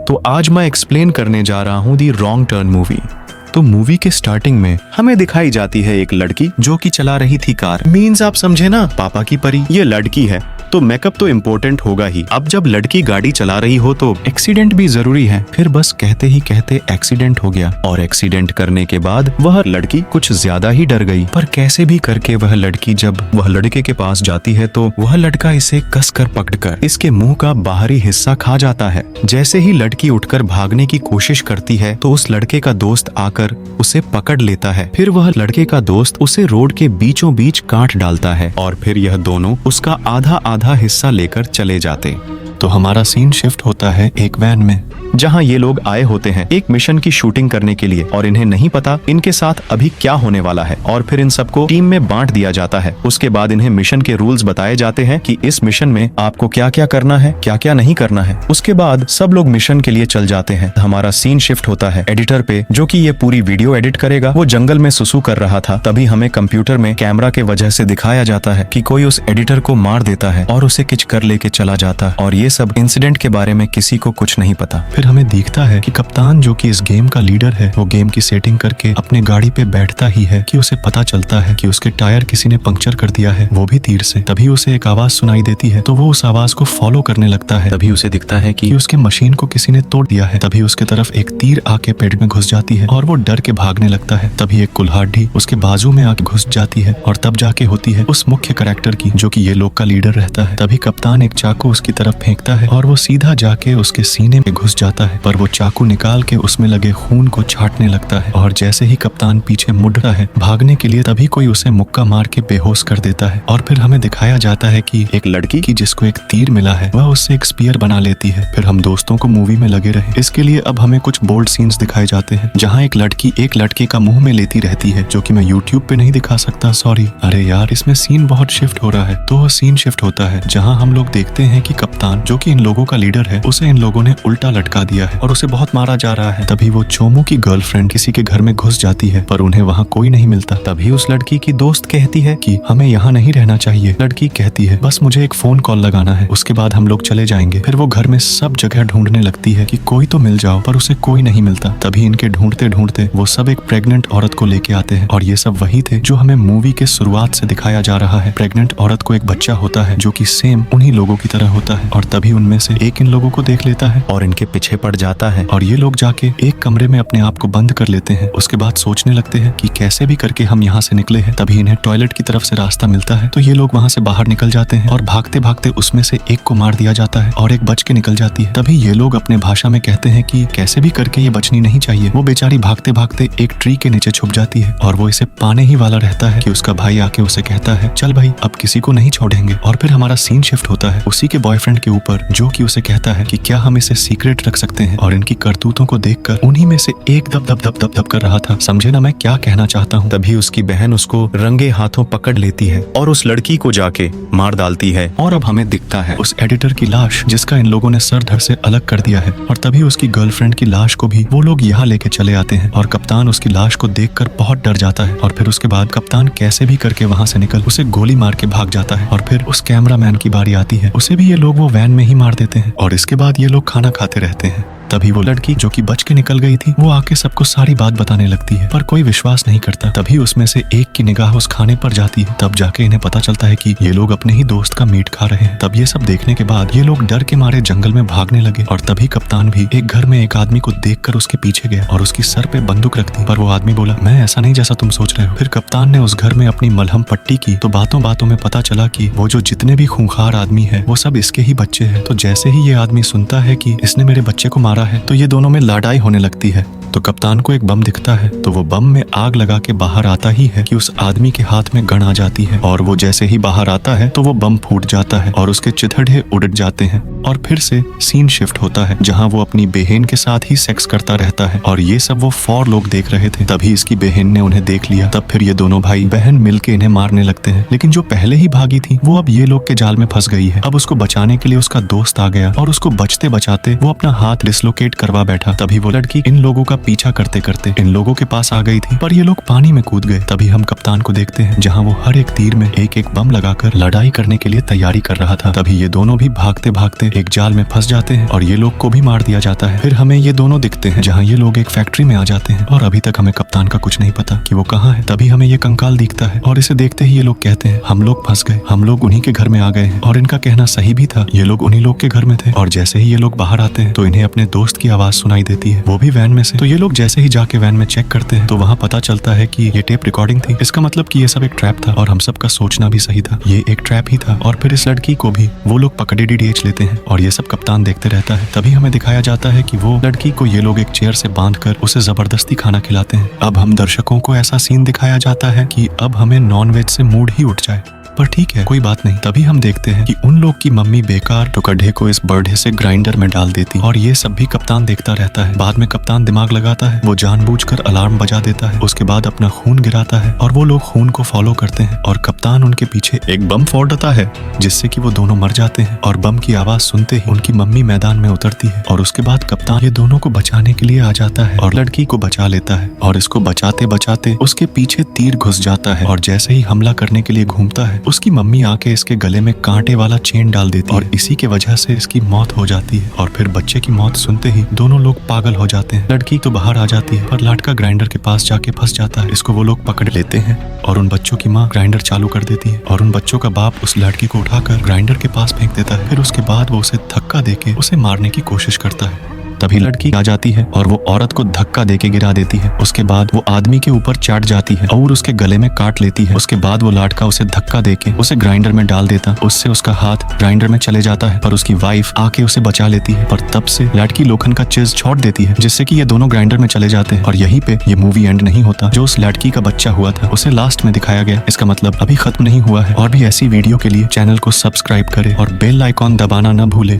तो आज मैं एक्सप्लेन करने जा रहा हूँ दी रॉन्ग टर्न मूवी। तो मूवी के स्टार्टिंग में हमें दिखाई जाती है एक लड़की जो कि चला रही थी कार। मीन्स आप समझे ना, पापा की परी। ये लड़की है तो मेकअप तो इम्पोर्टेंट होगा ही। अब जब लड़की गाड़ी चला रही हो तो एक्सीडेंट भी जरूरी है। फिर बस कहते ही कहते एक्सीडेंट हो गया, और एक्सीडेंट करने के बाद वह लड़की कुछ ज्यादा ही डर गई। पर कैसे भी करके वह लड़की जब वह लड़के के पास जाती है तो वह लड़का इसे कसकर पकड़कर इसके मुंह का बाहरी हिस्सा खा जाता है। जैसे ही लड़की उठकर भागने की कोशिश करती है तो उस लड़के का दोस्त आकर उसे पकड़ लेता है। फिर वह लड़के का दोस्त उसे रोड के बीचों बीच काट डालता है, और फिर यह दोनों उसका आधा आधा हिस्सा लेकर चले जाते। तो हमारा सीन शिफ्ट होता है एक वैन में, जहां ये लोग आए होते हैं एक मिशन की शूटिंग करने के लिए, और इन्हें नहीं पता इनके साथ अभी क्या होने वाला है। और फिर इन सबको टीम में बांट दिया जाता है। उसके बाद इन्हें मिशन के रूल्स बताए जाते हैं कि इस मिशन में आपको क्या क्या करना है, क्या क्या नहीं करना है। उसके बाद सब लोग मिशन के लिए चल जाते हैं। हमारा सीन शिफ्ट होता है एडिटर पे, जो कि ये पूरी वीडियो एडिट करेगा। वो जंगल में सुसु कर रहा था, तभी हमें कंप्यूटर में कैमरा के वजह से दिखाया जाता है कि कोई उस एडिटर को मार देता है और उसे किच कर लेके चला जाता है। और ये सब इंसिडेंट के बारे में किसी को कुछ नहीं पता। फिर हमें दिखता है कि कप्तान, जो कि इस गेम का लीडर है, वो गेम की सेटिंग करके अपने गाड़ी पे बैठता ही है कि उसे पता चलता है कि उसके टायर किसी ने पंक्चर कर दिया है, वो भी तीर से। तभी उसे एक आवाज सुनाई देती है, तो वो उस आवाज को फॉलो करने लगता है। तभी उसे दिखता है कि उसके मशीन को किसी ने तोड़ दिया है। तभी उसके तरफ एक तीर आके पेट में घुस जाती है और वो डर के भागने लगता है। तभी एक कुल्हाड़ी उसके बाजू में आके घुस जाती है, और तब जाके होती है उस मुख्य कैरेक्टर की, जो कि ये लोग का लीडर रहता है। तभी कप्तान एक चाकू उसकी तरफ फेंकता है और वो सीधा जाके उसके सीने में घुस जाता है, पर वो चाकू निकाल के उसमें लगे खून को छांटने लगता है। और जैसे ही कप्तान पीछे मुड़ता है भागने के लिए, तभी कोई उसे मुक्का मार के बेहोश कर देता है। और फिर हमें दिखाया जाता है कि एक लड़की की जिसको एक तीर मिला है, वह उससे एक स्पीयर बना लेती है। फिर हम दोस्तों को मूवी में लगे रहे इसके लिए अब हमें कुछ बोल्ड सीन्स दिखाए जाते हैं, जहाँ एक लड़की एक लड़के का मुंह में लेती रहती है, जो कि मैं यूट्यूब पे नहीं दिखा सकता, सॉरी। अरे यार, इसमें सीन बहुत शिफ्ट हो रहा है। तो वो सीन शिफ्ट होता है जहाँ हम लोग देखते हैं कि कप्तान, जो कि इन लोगों का लीडर है, उसे इन लोगों ने उल्टा लटका दिया है और उसे बहुत मारा जा रहा है। तभी वो चोमू की गर्लफ्रेंड किसी के घर में घुस जाती है, पर उन्हें वहाँ कोई नहीं मिलता। तभी उस लड़की की दोस्त कहती है कि हमें यहाँ नहीं रहना चाहिए। लड़की कहती है बस मुझे एक फोन कॉल लगाना है, उसके बाद हम लोग चले जाएंगे। फिर वो घर में सब जगह ढूंढने लगती है कि कोई तो मिल जाओ, पर उसे कोई नहीं मिलता। तभी इनके ढूंढते ढूंढते वो सब एक प्रेग्नेंट औरत को लेके आते हैं, और ये सब वही थे जो हमें मूवी के शुरुआत से दिखाया जा रहा है। प्रेग्नेंट औरत को एक बच्चा होता है जो कि सेम उन्हीं लोगों की तरह होता है, और तभी उनमें से एक इन लोगों को देख लेता है और इनके पीछे पड़ जाता है, और ये लोग जाके एक कमरे में अपने आप को बंद कर लेते हैं। उसके बाद सोचने लगते हैं कि कैसे भी करके हम यहाँ से निकले हैं। तभी इन्हें टॉयलेट की तरफ से रास्ता मिलता है, तो ये लोग वहाँ से बाहर निकल जाते हैं, और भागते भागते उसमें से एक को मार दिया जाता है और एक बच के निकल जाती है। तभी ये लोग अपने भाषा में कहते हैं कि कैसे भी करके ये बचनी नहीं चाहिए। वो बेचारी भागते भागते एक ट्री के नीचे छुप जाती है, और वो इसे पाने ही वाला रहता है कि उसका भाई आके उसे कहता है चल भाई, अब किसी को नहीं छोड़ेंगे। और फिर हमारा सीन शिफ्ट होता है उसी के बॉयफ्रेंड के ऊपर, जो कि उसे कहता है कि क्या हम इसे सीक्रेट रख सकते हैं। और इनकी करतूतों को देखकर उन्हीं में से एक दब दब दब दब दब कर रहा था। समझे ना मैं क्या कहना चाहता हूँ। तभी उसकी बहन उसको रंगे हाथों पकड़ लेती है और उस लड़की को जाके मार डालती है। और अब हमें दिखता है उस एडिटर की लाश, जिसका इन लोगों ने सर धड़ से अलग कर दिया है। और तभी उसकी गर्लफ्रेंड की लाश को भी वो लोग यहाँ लेके चले आते हैं, और कप्तान उसकी लाश को देखकर बहुत डर जाता है। और फिर उसके बाद कप्तान कैसे भी करके वहाँ से निकल उसे गोली मार के भाग जाता है। और फिर उस कैमरामैन की बारी आती है, उसे भी ये लोग वो वैन में ही मार देते हैं, और इसके बाद ये लोग खाना खाते रहते हैं। तभी वो लड़की जो कि बच के निकल गई थी, वो आके सबको सारी बात बताने लगती है, पर कोई विश्वास नहीं करता। तभी उसमें से एक की निगाह उस खाने पर जाती है, तब जाके इन्हें पता चलता है कि ये लोग अपने ही दोस्त का मीट खा रहे हैं। तब ये सब देखने के बाद ये लोग डर के मारे जंगल में भागने लगे, और तभी कप्तान भी एक घर में एक आदमी को देखकर उसके पीछे गया और उसकी सर पे बंदूक रख दी। पर वो आदमी बोला मैं ऐसा नहीं जैसा तुम सोच रहे हो। फिर कप्तान ने उस घर में अपनी मलहम पट्टी की, तो बातों बातों में पता चला कि वो जो जितने भी खूंखार आदमी है वो सब इसके ही बच्चे हैं। तो जैसे ही ये आदमी सुनता है कि इसने मेरे बच्चे को मारा है, तो ये दोनों में लड़ाई होने लगती है। तो कप्तान को एक बम दिखता है, तो वो बम में आग लगा के बाहर आता ही है कि उस आदमी के हाथ में गन आ जाती है, और वो जैसे ही बाहर आता है तो वो बम फूट जाता है और उसके चिथड़े उड़ जाते हैं। और फिर से सीन शिफ्ट होता है जहाँ वो अपनी बहन के साथ ही सेक्स करता रहता है, और ये सब वो 4 लोग देख रहे थे। तभी इसकी बहन ने उन्हें देख लिया। तब फिर ये दोनों भाई बहन मिलके इन्हें मारने लगते हैं, लेकिन जो पहले ही भागी थी वो अब ये लोग के जाल में फंस गई है। अब उसको बचाने के लिए उसका दोस्त आ गया, और उसको बचते बचाते वो अपना हाथ डिसलोकेट करवा बैठा। तभी वो लड़की इन लोगों का पीछा करते करते इन लोगों के पास आ गई थी, पर ये लोग पानी में कूद गए। तभी हम कप्तान को देखते हैं जहाँ वो हर एक तीर में एक एक बम लगाकर लड़ाई करने के लिए तैयारी कर रहा था। तभी ये दोनों भी भागते भागते एक जाल में फंस जाते हैं और ये लोग को भी मार दिया जाता है। फिर हमें ये दोनों दिखते हैं जहाँ ये लोग एक फैक्ट्री में आ जाते हैं और अभी तक हमें कप्तान का कुछ नहीं पता कि वो कहाँ है। तभी हमें ये कंकाल दिखता है और इसे देखते ही ये लोग कहते हैं हम लोग फंस गए, हम लोग उन्हीं के घर में आ गए हैं। और इनका कहना सही भी था, ये लोग उन्हीं लोग के घर में थे। और जैसे ही ये लोग बाहर आते हैं तो इन्हें अपने दोस्त की आवाज सुनाई देती है, वो भी वैन में से। तो ये लोग जैसे ही जाके वैन में चेक करते हैं तो वहाँ पता चलता है कि ये टेप रिकॉर्डिंग थी। इसका मतलब कि ये सब एक ट्रैप था और हम सबका सोचना भी सही था, ये एक ट्रैप ही था। और फिर इस लड़की को भी वो लोग पकड़े डीडीएच लेते हैं और ये सब कप्तान देखते रहता है। तभी हमें दिखाया जाता है कि वो लड़की को ये लोग एक चेयर से बांधकर उसे जबरदस्ती खाना खिलाते हैं। अब हम दर्शकों को ऐसा सीन दिखाया जाता है कि अब हमें नॉन वेज से मूड ही उठ जाए, पर ठीक है कोई बात नहीं। तभी हम देखते हैं कि उन लोग की मम्मी बेकार टुकड़े को इस बर्डे से ग्राइंडर में डाल देती और ये सब भी कप्तान देखता रहता है। बाद में कप्तान दिमाग लगाता है, वो जानबूझकर अलार्म बजा देता है, उसके बाद अपना खून गिराता है और वो लोग खून को फॉलो करते हैं और कप्तान उनके पीछे एक बम फोड़ देता है जिससे कि वो दोनों मर जाते हैं। और बम की आवाज सुनते ही उनकी मम्मी मैदान में उतरती है और उसके बाद कप्तान ये दोनों को बचाने के लिए आ जाता है और लड़की को बचा लेता है। और इसको बचाते बचाते उसके पीछे तीर घुस जाता है और जैसे ही हमला करने के लिए घूमता है उसकी मम्मी आके इसके गले में कांटे वाला चेन डाल देती है और इसी के वजह से इसकी मौत हो जाती है। और फिर बच्चे की मौत सुनते ही दोनों लोग पागल हो जाते हैं। लड़की तो बाहर आ जाती है पर लाटका ग्राइंडर के पास जाके फंस जाता है। इसको वो लोग पकड़ लेते हैं और उन बच्चों की माँ ग्राइंडर चालू कर देती है और उन बच्चों का बाप उस लड़की को उठाकर ग्राइंडर के पास फेंक देता है। फिर उसके बाद वो उसे धक्का देके उसे मारने की कोशिश करता है। तभी लड़की आ जाती है और वो औरत को धक्का देके गिरा देती है। उसके बाद वो आदमी के ऊपर चढ़ जाती है और उसके गले में काट लेती है। उसके बाद वो लाटका उसे धक्का देके उसे ग्राइंडर में डाल देता, उससे उसका हाथ ग्राइंडर में चले जाता है पर उसकी वाइफ आके उसे बचा लेती है। पर तब से लड़की लोखंड का चीज छोड़ देती है जिससे कि ये दोनों ग्राइंडर में चले जाते हैं। और यहीं पे ये मूवी एंड नहीं होता, जो उस लड़की का बच्चा हुआ था उसे लास्ट में दिखाया गया। इसका मतलब अभी खत्म नहीं हुआ है। और भी ऐसी वीडियो के लिए चैनल को सब्सक्राइब करे और बेल आइकॉन दबाना न भूले।